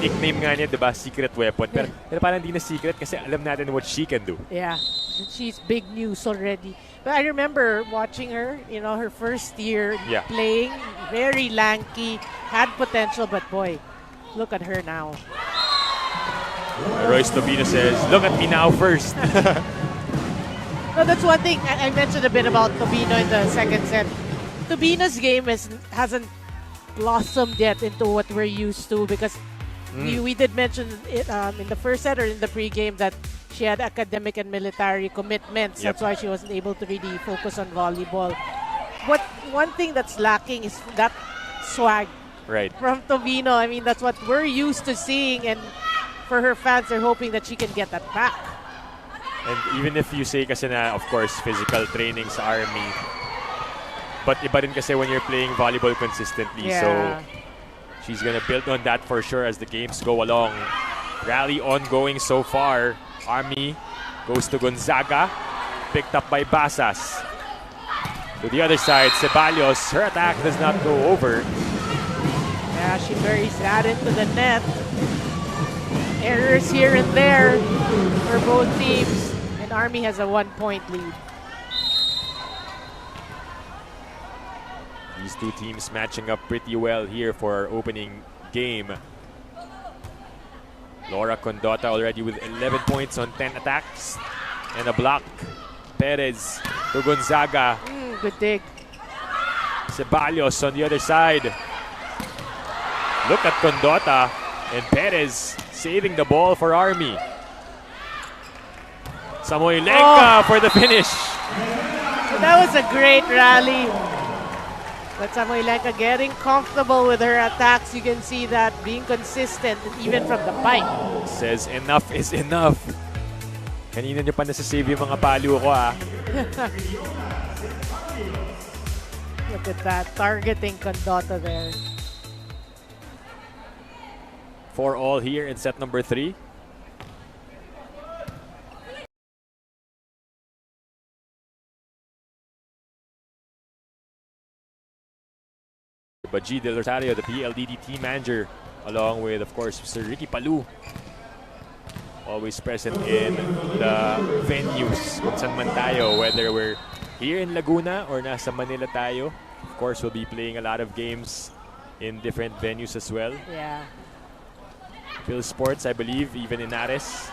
nickname nga niya, diba? Secret weapon. Pero parang hindi na secret kasi alam natin what she can do. Yeah, she's big news already. But I remember watching her, her first year playing, very lanky, had potential, but boy, look at her now. Royce Tobino says, look at me now first. No, that's one thing. I mentioned a bit about Tobino in the second set. Tobino's game hasn't blossomed yet into what we're used to because we did mention it in the first set or in the pregame that she had academic and military commitments. That's why she wasn't able to really focus on volleyball. One thing that's lacking is that swag from Tobino. I mean, that's what we're used to seeing, and for her fans, they're hoping that she can get that back. And even if you say kasi na, of course, physical training sa Army, but iba rin kasi when you're playing volleyball consistently. So she's gonna build on that for sure as the games go along. Rally ongoing so far. Army goes to Gonzaga. Picked up by Basas. To the other side, Ceballos. Her attack does not go over. Yeah, she buries that into the net. Errors here and there for both teams. And Army has a 1-point lead. These two teams matching up pretty well here for our opening game. Laura Condota already with 11 points on 10 attacks and a block. Perez to Gonzaga. Good dig. Ceballos on the other side. Look at Condota and Perez saving the ball for Army. Samoilenko for the finish. So that was a great rally. But Samoilenko getting comfortable with her attacks. You can see that being consistent even from the pipe. Says enough is enough. Kanina nyo pa nasasave yung mga palo ko Look at that, targeting Condota there. 4-all here in set number 3. G. Del Rosario, the PLDT team manager, along with, of course, Mr. Ricky Palu, always present in the venues kung saan man tayo, whether we're here in Laguna or nasa Manila tayo. Of course, we'll be playing a lot of games in different venues as well. Yeah. Phil Sports, I believe, even in Ares.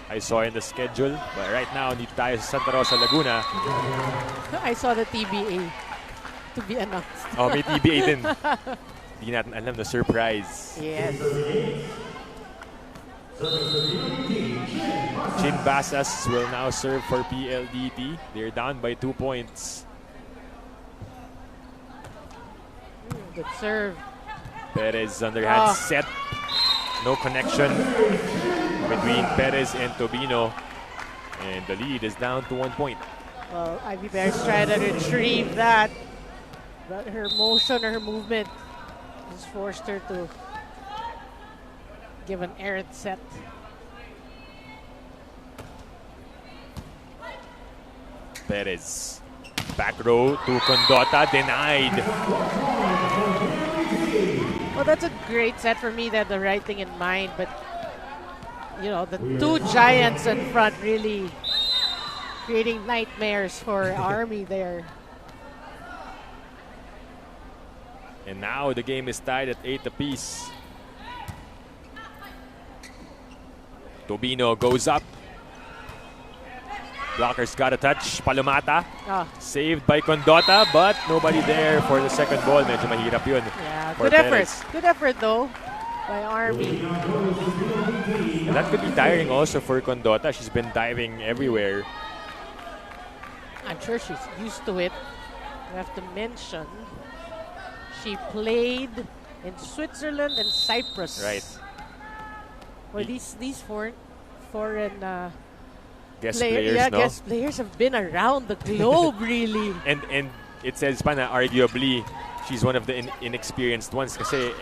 I saw in the schedule. But right now, dito tayo sa Santa Rosa, Laguna. I saw the TBA to be announced. Oh, may TBA din. Hindi natin alam na surprise. Yes. Chin Basas will now serve for PLDT. They're down by 2 points. Good serve. Perez underhand set. No connection between Perez and Tobino. And the lead is down to 1 point. Well, Ivy Bears trying to retrieve that. But her motion or her movement just forced her to give an errant set. Perez. Back row to Condota, denied. Well, that's a great set for me. They had the right thing in mind, but the two giants in front really creating nightmares for Army there. And now the game is tied at 8 apiece. Tobino goes up. Blockers got a touch. Palomata. Saved by Condota, but nobody there for the second ball. Medyo mahirap yun. Yeah, good effort. Good effort though by Army. And that could be tiring also for Condota. She's been diving everywhere. I'm sure she's used to it. I have to mention she played in Switzerland and Cyprus. Right. Well, these foreign guest players, no? Guest players have been around the globe, really. And it says pa na arguably she's one of the inexperienced ones kasi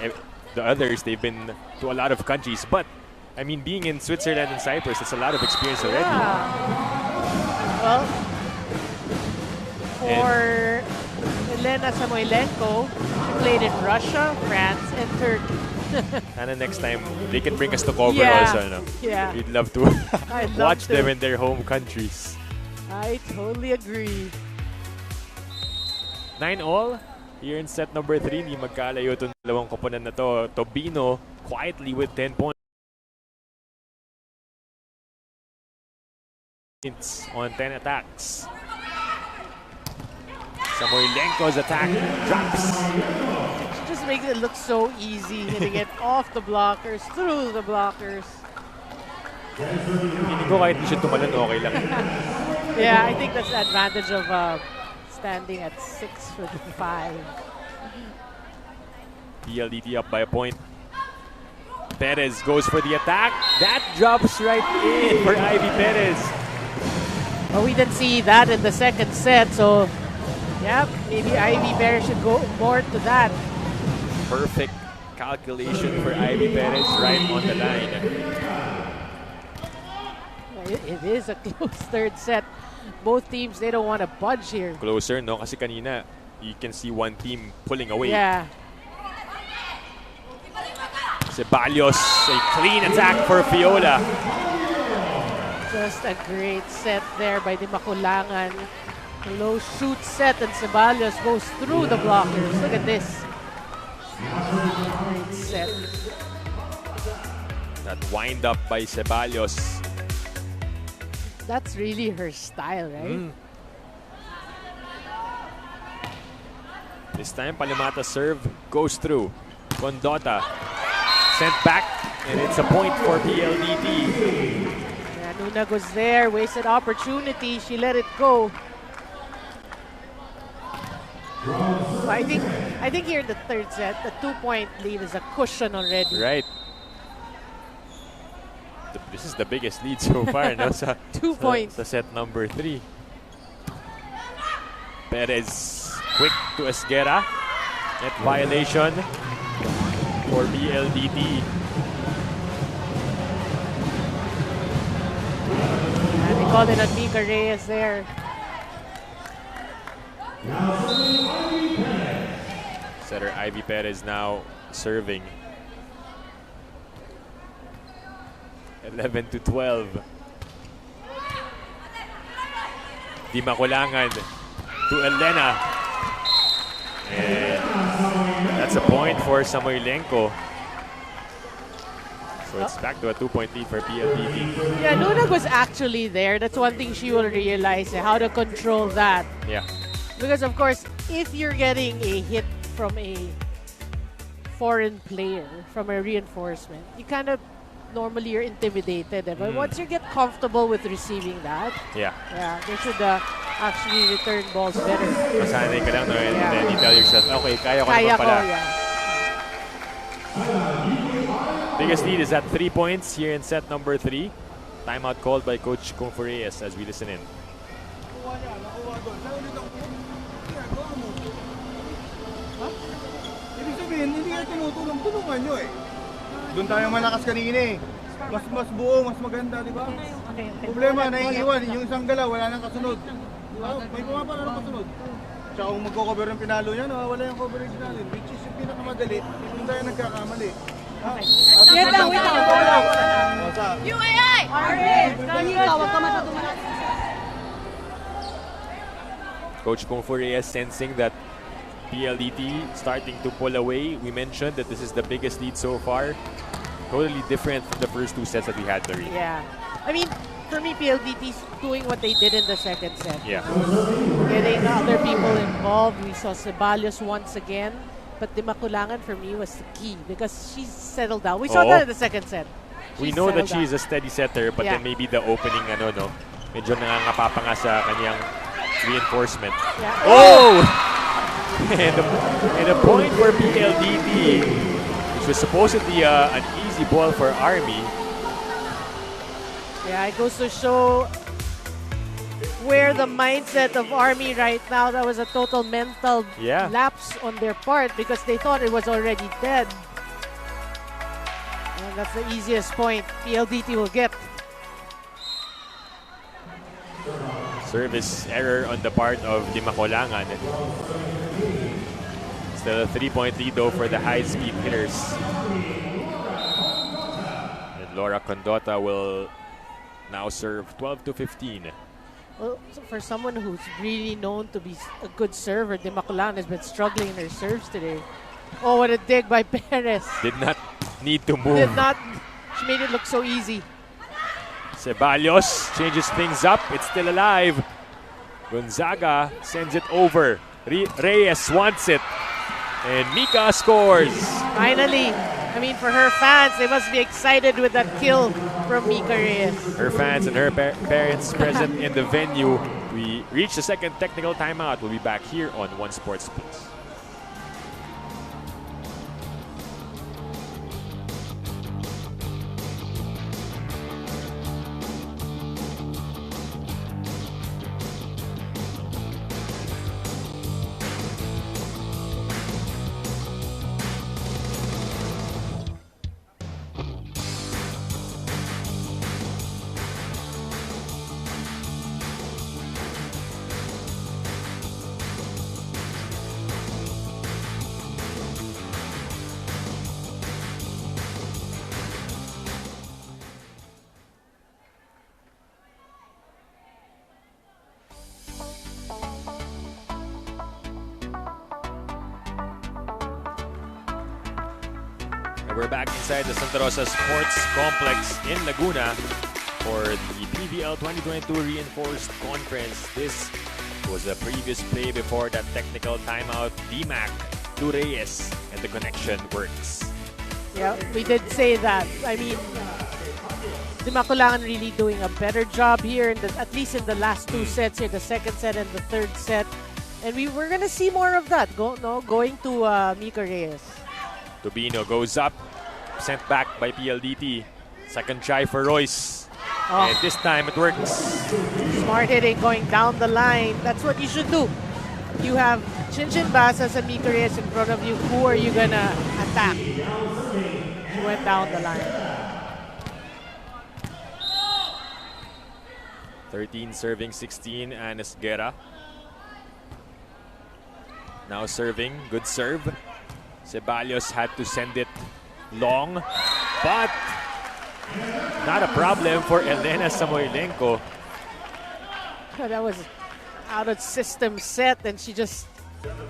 the others, they've been to a lot of countries. But, I mean, being in Switzerland and Cyprus, it's a lot of experience already. Well, for Elena Samoilenko, she played in Russia, France, and Turkey. Sana next time they can bring us to cover Yeah. also. No? Yeah. We'd love to I'd love watch to. them in their home countries. I totally agree. 9-all here in set number 3. Hindi magkalayo itong dalawang koponan na to. Tobino quietly with 10 points on 10 attacks. Samoilenko's attack drops. She just makes it look so easy, hitting it off the blockers, through the blockers. Hindi ko kahit di siya tumalon, okay lang. Yeah, I think that's the advantage of standing at 6 for the 5. PLDT up by a point. Perez goes for the attack. That drops right in for Ivy Perez. But we didn't see that in the second set, so yeah, maybe Ivy Perez should go more to that. Perfect calculation for Ivy Perez right on the line. It is a close third set. Both teams, they don't want to budge here. Closer, no? Kasi kanina, you can see one team pulling away. Yeah. Ceballos, a clean attack for Fiola. Just a great set there by the Makulangan. Low shoot set and Ceballos goes through the blockers. Look at this. Great set. That wind up by Ceballos. That's really her style, right? This time, Palimata serve goes through. Condota sent back, and it's a point for PLDT. Yeah, Nuna goes there, wasted opportunity. She let it go. So I think here in the third set, the 2-point lead is a cushion already. Right. This is the biggest lead so far, no? 2 points. Sa set number 3. Perez quick to Esguerra. Net violation for PLDT. And they called it on Mika Reyes there. Setter Ivy Perez now serving. 11-12. Di Makulangan to Elena. And that's a point for Samoilenko. So it's back to a 2-point lead for PLDT. Yeah, Nuna was actually there. That's one thing she will realize, how to control that. Yeah. Because of course, if you're getting a hit from a foreign player, from a reinforcement, you kind of normally you're intimidated. But once you get comfortable with receiving that, Yeah. they should actually return balls better. Masanay ka lang, no? And then you tell yourself, okay, kaya ko Kaya naman ko, pala. yeah. Biggest lead is at 3 points here in set number 3. Timeout called by Coach Kung Reyes as we listen in. Ibig sabihin, hindi kayo tinutulong-tulungan nyo eh. Doon tayo malakas kanina eh. Mas buo, mas maganda, di ba? Problema, naiiwan. Yung isang galaw, wala nang kasunod. Di ba? May pumapara ng kasunod. Tsaka kung magko-cover ng pinalo niya, wala yung coverage natin. Which is yung pinakamadali, hindi tayo nagkakamali. Wait lang. UAI-Army Set! Coach Kung Reyes sensing that PLDT starting to pull away. We mentioned that this is the biggest lead so far. Totally different from the first 2 sets that we had, Larry. Yeah. I mean, for me, PLDT's doing what they did in the second set. Yeah. Getting other people involved. We saw Ceballos once again. But the Makulangan for me was the key because she's settled down. We saw that in the second set. We know that she is a steady setter, but then maybe the opening, medyo nangangapa pa nga sa kanyang reinforcement. Yeah. Oh! and a point for PLDT, which was supposedly an easy ball for Army. Yeah, it goes to show where the mindset of Army right now, that was a total mental lapse on their part because they thought it was already dead. And that's the easiest point PLDT will get. Service error on the part of Di Makulangan. Still a 3-point lead though for the high-speed hitters. And Laura Condota will now serve 12-15. Well, so for someone who's really known to be a good server, De Maculan has been struggling in her serves today. Oh, what a dig by Perez. Did not need to move. Did not. She made it look so easy. Ceballos changes things up. It's still alive. Gonzaga sends it over. Reyes wants it. And Mika scores. Finally. I mean, for her fans, they must be excited with that kill from Mika Reyes. Her fans and her parents present in the venue. We reach the second technical timeout. We'll be back here on One Sports Plus. We're back inside the Santa Rosa Sports Complex in Laguna for the PBL 2022 Reinforced Conference. This was a previous play before that technical timeout. DMAC to Reyes, and the connection works. Yeah, we did say that. I mean, De Maculan really doing a better job here, at least in the last two sets here, the second set and the third set. And we're going to see more of that going to Mika Reyes. Tubino goes up, sent back by PLDT. Second try for Royce. Oh. And this time it works. Smart hitting going down the line. That's what you should do. You have Chinchin Basas and Mika Reyes in front of you. Who are you going to attack? She went down the line. 13 serving 16, Anis Guerra. Now serving, good serve. Ceballos had to send it long, but not a problem for Elena Samoilenko. That was out of system set, and she just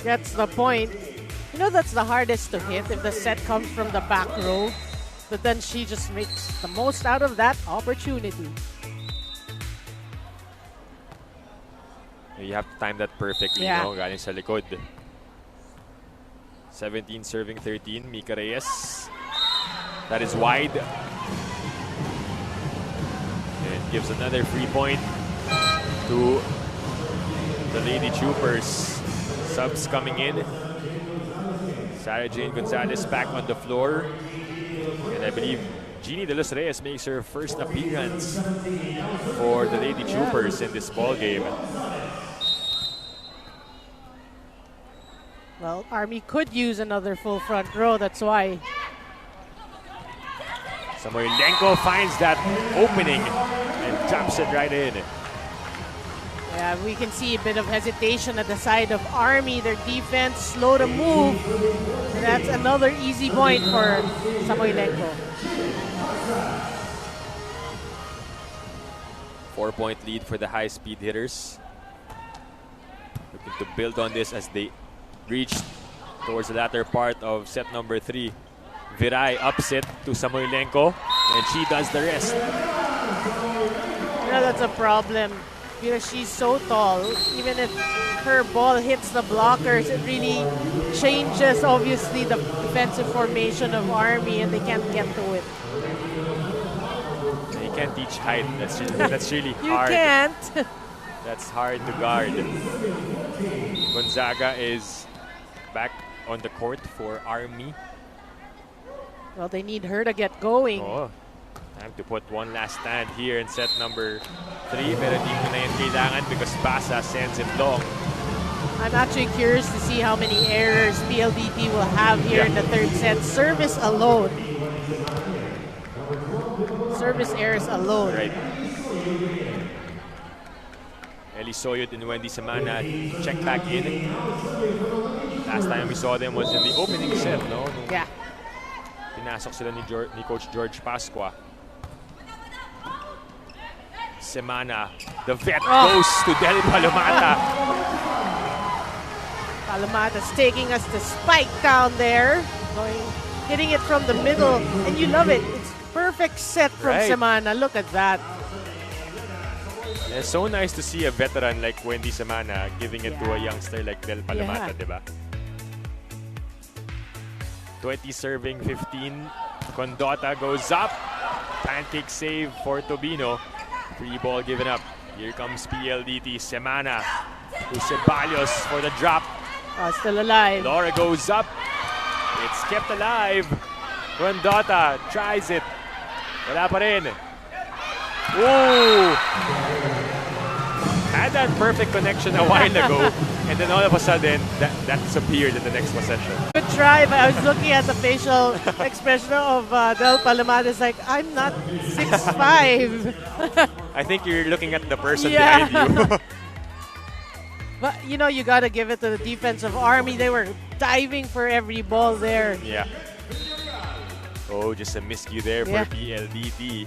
gets the point. You know, that's the hardest to hit if the set comes from the back row, but then she just makes the most out of that opportunity. You have to time that perfectly, Yeah. galing sa likod. 17 serving 13, Mika Reyes. That is wide. And gives another free point to the Lady Troopers. Subs coming in. Sarah Jane Gonzalez back on the floor. And I believe Jeannie De Los Reyes makes her first appearance for the Lady Troopers in this ball game. Well, Army could use another full front row, that's why. Samoilenko finds that opening and drops it right in. Yeah, we can see a bit of hesitation at the side of Army. Their defense slow to move. And that's another easy point for Samoilenko. 4-point lead for the high-speed hitters. Looking to build on this as they reach towards the latter part of set number 3. Viray upset to Samoilenko, and she does the rest. You know, that's a problem because she's so tall. Even if her ball hits the blockers, it really changes, obviously, the defensive formation of Army, and they can't get to it. You can't teach height. That's really You hard. can't. That's hard to guard. Gonzaga is back on the court for Army. Well, they need her to get going. Oh, time to put one last stand here in set number 3. Pero di mo na yun kailangan because Basa sends it long. I'm actually curious to see how many errors PLDT will have here in the third set. Service alone. Service errors alone. Right. Eli Soyot and Wendy Samana check back in. Last time we saw them was in the opening set, no? Nung Yeah. pinasok sila ni Coach George Pasqua. Semana, the vet goes to Del Palomata. Palomata's taking us to spike down there. Hitting it from the middle. And you love it. It's perfect set from Right. Semana. Look at that. It's so nice to see a veteran like Wendy Semana giving it to a youngster like Del Palomata, Yeah. diba? 20 serving, 15. Condota goes up. Pancake save for Tobino. Free ball given up. Here comes PLDT. Semana to Ceballos for the drop. Still alive. Laura goes up. It's kept alive. Condota tries it. Wala pa rin. Ooh! Had that perfect connection a while ago, and then all of a sudden, that disappeared in the next possession. Good try, but I was looking at the facial expression of Del Palomata. It's like, I'm not 6'5". I think you're looking at the person Yeah. behind you. But, you know, you got to give it to the defense of Army. They were diving for every ball there. Yeah. Oh, just a miscue there Yeah. for PLDT.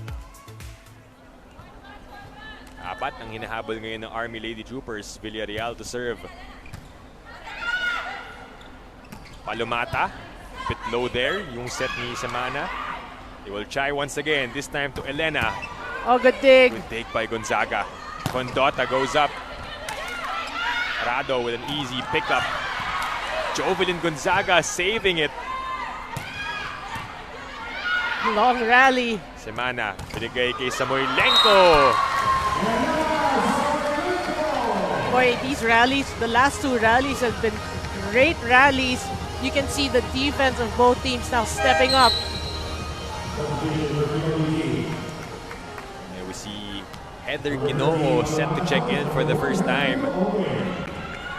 Apat ang hinahabol ngayon ng Army Lady Troopers. Villarreal to serve. Palomata. Bit low there. Yung set ni Semana. They will try once again. This time to Elena. Oh, good dig. Good take by Gonzaga. Condota goes up. Rado with an easy pickup. Jovelyn Gonzaga saving it. Long rally. Semana, binigay kay Samoylenko. Boy, these rallies, the last two rallies have been great rallies. You can see the defense of both teams now stepping up. And we see Heather Ginoo set to check in for the first time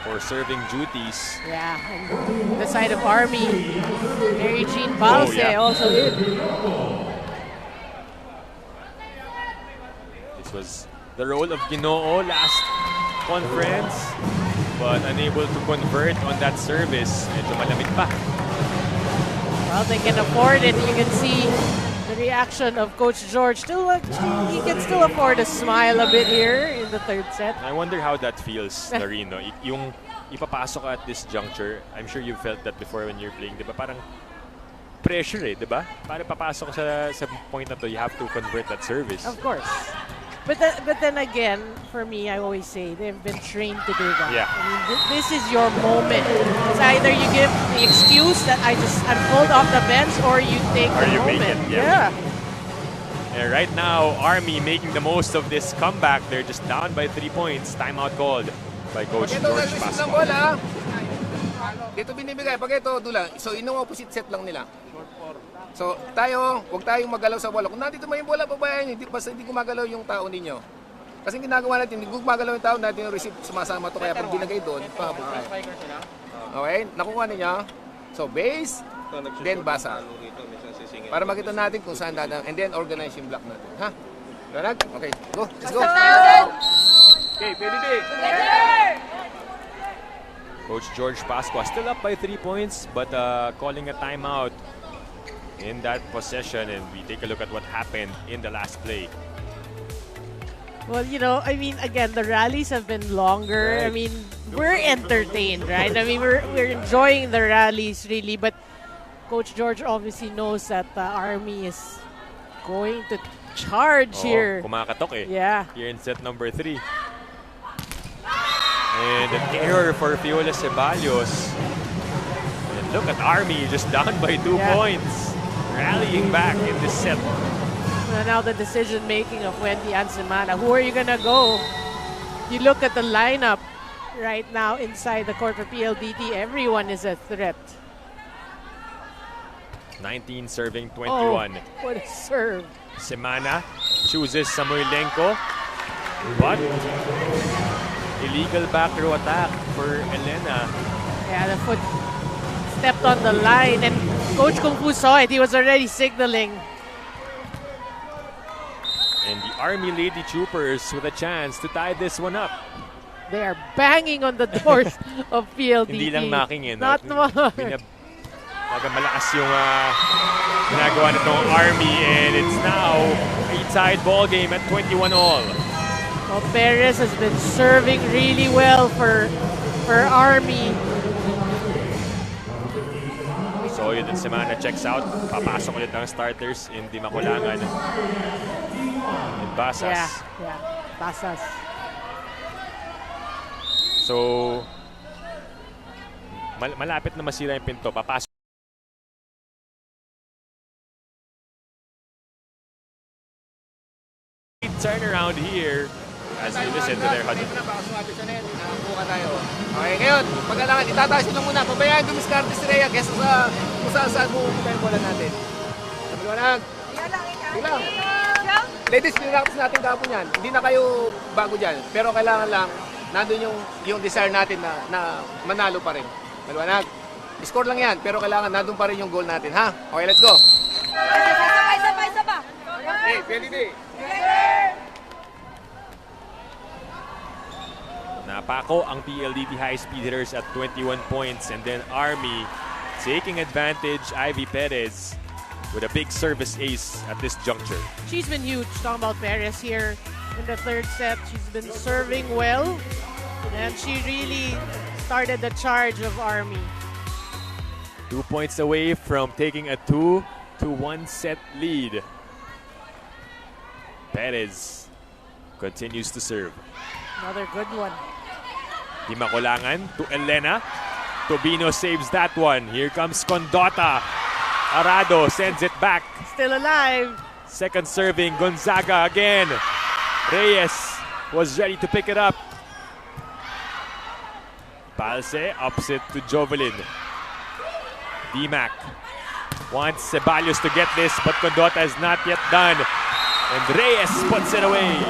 for serving duties. Yeah, and the side of Army, Mary Jean Balse also in. This was the role of Ginoo last conference, but unable to convert on that service. Medyo malamig pa. Well, they can afford it. You can see the reaction of Coach George. He can still afford to smile a bit here in the third set. I wonder how that feels, Narino. Yung ipapasok at this juncture, I'm sure you've felt that before when you're playing, di ba? Parang pressure di ba? Para papasok sa point na to, you have to convert that service. Of course. But then again, for me, I always say they've been trained to do that. Yeah. I mean, this is your moment. It's either you give the excuse that I'm pulled off the bench, or you take Or the you make moment. it, yeah. And right now, Army making the most of this comeback. They're just down by 3 points. Timeout called by Coach Pag ito George nag-receive ng Pasqua. bola, dito binibigay. Pag ito, dulang. So, opposite set lang nila. So, huwag tayong magalaw sa bola. Kung nandito mo yung bola, pabayaan nyo. Basta hindi gumagalaw yung tao ninyo. Kasi ginagawa natin, hindi gumagalaw yung tao natin yung receive, sumasama to. Kaya pag dinagay doon, pahabol tayo. Okay? Nakuha niya. So, base, then basa. Para makita natin kung saan dadang. And then, organize yung block natin. Ha? Ranag? Okay, go. Let's go. Okay, PLDT. Coach George Pasqua still up by 3 points, but calling a timeout in that possession, and we take a look at what happened in the last play. Well, you know, I mean, again, the rallies have been longer. Right. I mean, we're entertained, right? I mean, we're enjoying the rallies, really. But Coach George obviously knows that the Army is going to charge here. Kumakatok eh. Yeah. Here in set number 3. And an error for Fiola Ceballos. And look at Army just down by 2 points. Rallying back in this set. Now the decision-making of Wendy and Semana. Who are you going to go? You look at the lineup right now inside the court for PLDT. Everyone is a threat. 19 serving 21. Oh, what a serve. Semana chooses Samoylenko. But illegal back row attack for Elena. Yeah, the foot stepped on the line, and Coach Kung Fu saw it. He was already signaling. And the Army Lady Troopers with a chance to tie this one up. They are banging on the doors of PLDT. Hindi lang knocking Not more. Malakas yung ginagawa nitong Army, and it's now a tied ball game at 21 all. Well, Perez has been serving really well for Army. So yun, Semana checks out. Papasok ulit ang starters in Di Makulangan. In Basas. Yeah, Basas. So, malapit na masira yung pinto. Papasok. Turn around here as we listen to their huddle. Okay, ngayon, pagkailangan, itataas nyo muna. Pabayaan dumiskarte si Rhea kesa sa kung saan pupunta yung bola natin. Sabi lang. Ladies, pinractice natin kahapon yan. Hindi na kayo bago dyan. Pero kailangan lang, nandun yung desire natin na manalo pa rin. Maliwanag. Score lang yan, pero kailangan nandun pa rin yung goal natin, ha? Okay, let's go. Sabay. Hey, PLDT. Napako ang PLDT high-speed hitters at 21 points, and then Army taking advantage. Ivy Perez with a big service ace at this juncture. She's been huge. Talking about Perez here in the third set. She's been serving well, and she really started the charge of Army. 2 points away from taking a 2-1 set lead. Perez continues to serve. Another good one. Di Makulangan to Elena. Tobino saves that one. Here comes Condota. Arado sends it back. Still alive. Second serving, Gonzaga again. Reyes was ready to pick it up. Palse ups it to Jovelin. D-Mac wants Ceballos to get this, but Condota is not yet done. And Reyes puts it away.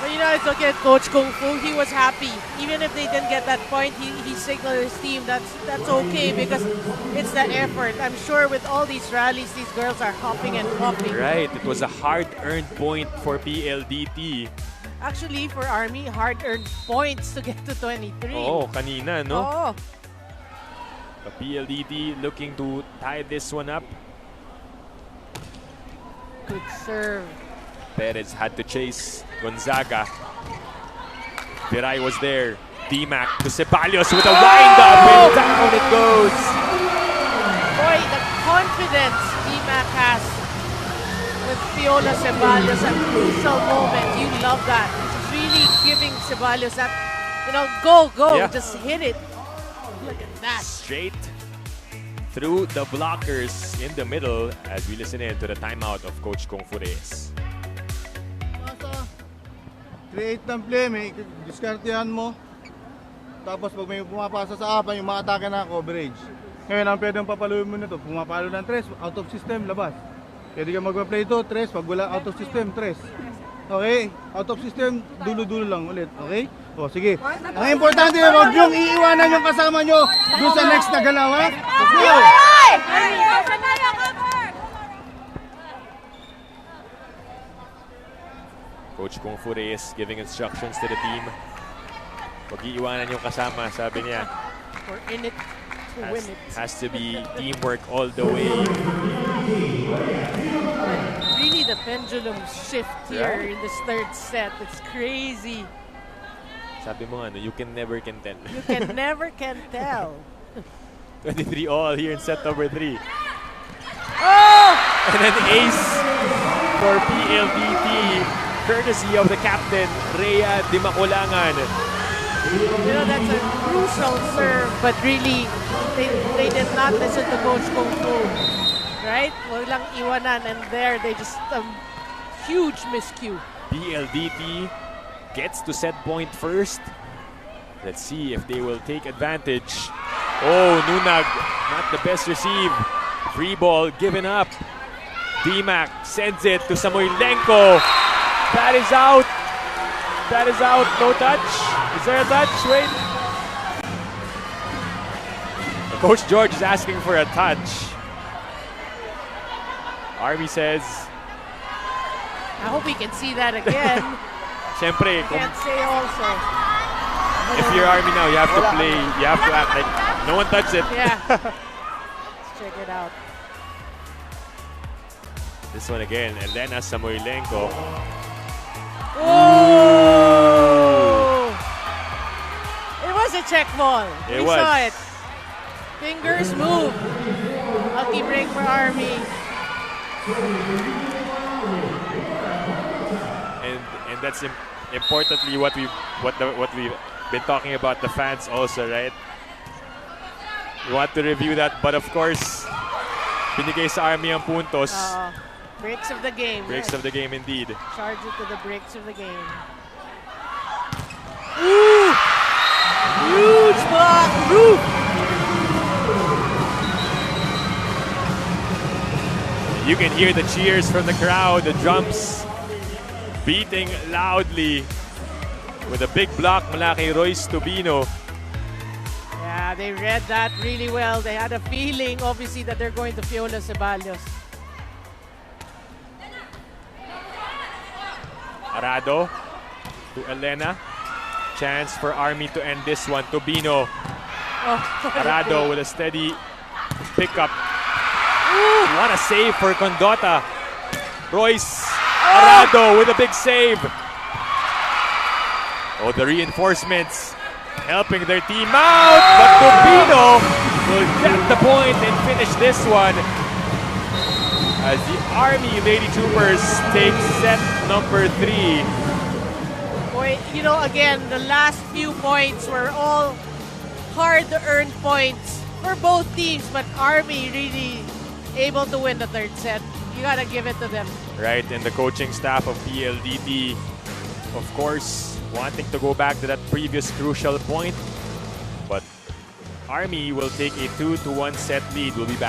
But you know, it's okay, Coach Kung Fu. He was happy. Even if they didn't get that point, he signaled his team. That's okay because it's the effort. I'm sure with all these rallies, these girls are hopping and hopping. Right, it was a hard-earned point for PLDT. Actually, for Army, hard-earned points to get to 23. Oh, kanina, no? Oo. The PLDT looking to tie this one up. Good serve. Perez had to chase Gonzaga. Viray was there. D-Mac to Ceballos with a wind-up, and down it goes. Boy, the confidence D-Mac has with Fiola Ceballos at crucial moments. You love that. It's really giving Ceballos that, go, Yeah. just hit it. Look at that. Straight through the blockers in the middle as we listen in to the timeout of Coach Kung Fu Reyes. Create ng play, may diskartehan mo. Tapos pag may pumapasa sa apan, yung mga atake na coverage. Ngayon, ang pwedeng papaluin mo nito, pumapalo ng 3, out of system, labas. Pwede ka magpa-play ito, 3, pag wala out of system, 3. Okay? Out of system, dulo-dulo lang ulit. Okay? O, sige. Ang importante, huwag niyong iiwanan yung kasama nyo doon sa next na galaw, ha? Let's go! Coach Kung Fu Reyes giving instructions to the team. Huwag iiwanan yung kasama, sabi niya. We're in it to win it. Has to be teamwork all the way. Really, the pendulum shift here in this third set. It's crazy. Sabi mo you can never can tell. You can never can tell. 23 all here in set number 3. Oh! And an ace for PLDT, courtesy of the captain, Rhea Di Makulangan. That's a crucial serve, but really, they did not listen to Coach Kung Fu. Right? Wag lang iwanan, and there, they just, huge miscue. PLDT gets to set point first. Let's see if they will take advantage. Oh, Nunag, not the best receive. Free ball given up. D-Mac sends it to Samoilenko. That is out. That is out. No touch. Is there a touch? Wait. Coach George is asking for a touch. Army says, I hope we can see that again. Siyempre, Can't say also. If you're Army now, you have to play, you have to act like no one touched it. Yeah. Let's check it out. This one again, Elena Samoilenko. Oh! It was a check ball. It We was. saw it. Fingers move. Lucky break for Army. And that's importantly what we've been talking about, the fans also, right? We want to review that, but of course, binigay sa Army ang puntos. Breaks of the game. Breaks of the game indeed. Charge it to the breaks of the game. Ooh! Huge block! Roof! You can hear the cheers from the crowd, the drums beating loudly with a big block mula kay Royce Tubino. Yeah, they read that really well. They had a feeling, obviously, that they're going to Fiola Ceballos. Arado to Elena. Chance for Army to end this one. Tubino. Arado with a steady pickup. What a save for Condota. Royce Arado with a big save. Oh, the reinforcements helping their team out. But Tubino will get the point and finish this one as the Army Lady Troopers take set number 3. Boy, you know, again, the last few points were all hard-earned points for both teams, but Army really able to win the third set. You gotta give it to them. Right, and the coaching staff of PLDT, of course, wanting to go back to that previous crucial point. But Army will take a 2-1 set lead. We'll be back.